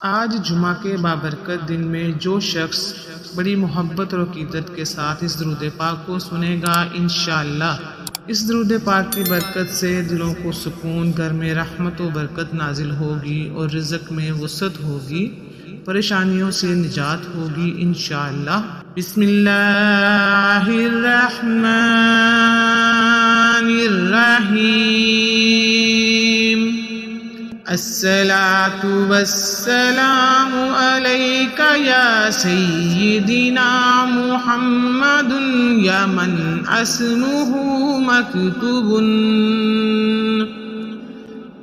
आज जुमा के बाबरकत दिन में जो शख्स बड़ी मोहब्बत और अकीदत के साथ इस दुरूद पाक को सुनेगा, इंशाअल्लाह इस दुरूद पाक की बरकत से दिलों को सुकून, घर में रहमत व बरकत नाजिल होगी और रिज़्क में वसअत होगी, परेशानियों से निजात होगी इंशाअल्लाह। बिस्मिल्लाहिर्रहमानिर्रहीम। अस्सलातु वस्सलामु अलैका या सय्यिदिना मुहम्मदुन या मन अस्मुहु मकतूबुन।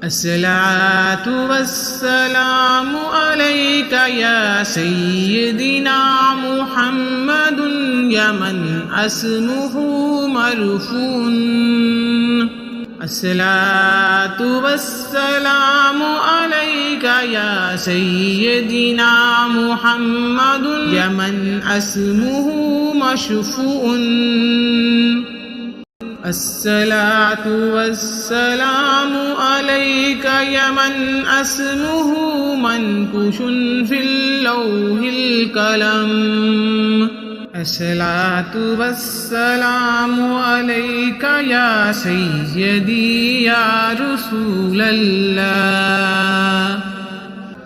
अस्सलातु वस्सलामु अलैका या सय्यिदिना मुहम्मदुन या मन अस्मुहु मरफून। अस्सलातु वस्सलामु अलैका या सय्यिदिना मुहम्मदुन या मन अस्मुहु मशफूउन। अस्सलातु वस्सलामु अलैका या मन अस्मुहु मनकुशुन फिल लौहिल कलम। अस्सलातु वस्सलामु अलैका या सय्यदी या रसूलल्लाह।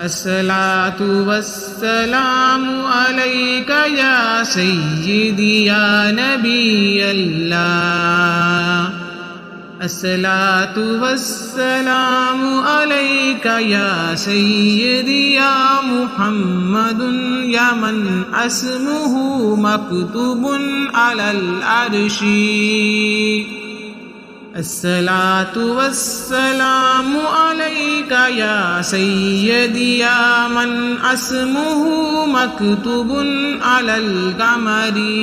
अस्सलातु वस्सलामु अलैका या सय्यदी या नबीयल्लाह। अस्सलातु वस्सलामु अलैका या सय्यदी या मुहम्मदुन या मन अस्मुहु मकतूबुन अलल अर्शी। अस्सलातु वस्सलामु अलैका या सय्यदी या मन अस्मुहु मकतूबुन अलल कमरी।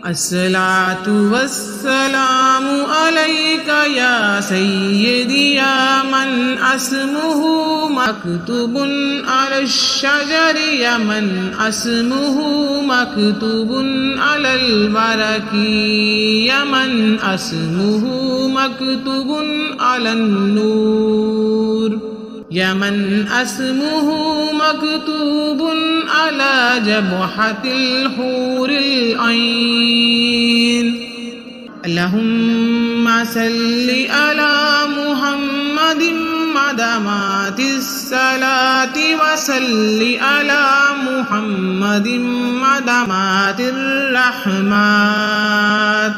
अस्सलातु वस्सलामु अलैका या सय्यदी या मन अस्मुहु मकतूबुन अलश शजरी या मन अस्मुहु मकतूबुन अलल बरकी या मन अस्मुहु मकतूबुन अलन नूर या मन अस्मुहु मकतूबुन अला जबहतिल हूरिल ऐन। अल्लाहुम्मा सल्लि अला मुहम्मदिन मदमातिस सलाति व सल्लि अला मुहम्मदिन मदमातिर रहमत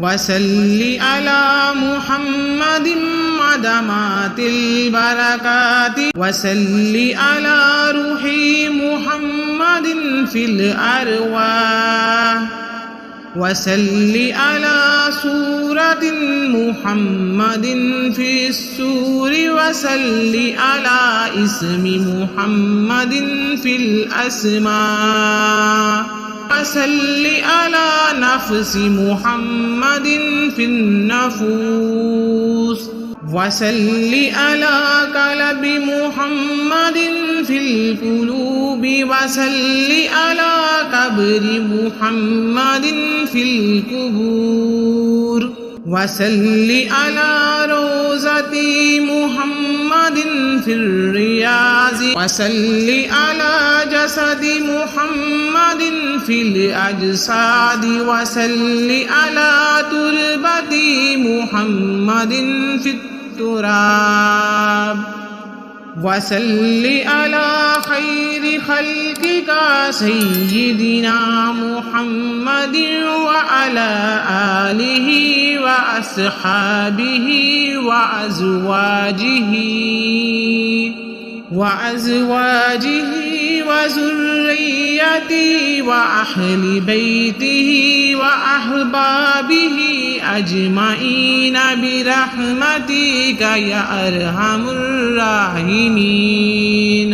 वसल्लि अला मुहम्मदिन मदमातिल बरकाति वसल्लि अला रूही मुहम्मदिन फिल अरवाह वसल्लि अला सूरतिन मुहम्मदिन फिस सूरि वसल्लि अला इस्मि मुहम्मदिन फिल अस्मा वसल्लि अला नफ्सि मुहम्मदिन फिन नफूस वसल्लि अला कल्बि मुहम्मदिन फिल कुलूबि वसल्लि अला कब्रि मुहम्मदिन फिल कुबूर वसल्लि अला रोज़ति मुहम्मदिन फिर रियाज़ि वसल्लि अला जसदि मुहम्मदिन फिल अजसादि वसल्लि अला तुरबति मुहम्मदिन फित तुराब वसल्लि अला खैरि खल्किका सय्यिदिना मुहम्मदिन व अला आलिहि व अस्हाबिहि व अज़वाजिहि व ज़ुर्रिय्यतिहि व अहलि बैतिहि व अहबाबिहि अजमईन बिरहमतिका या अरहमुर राहिमीन।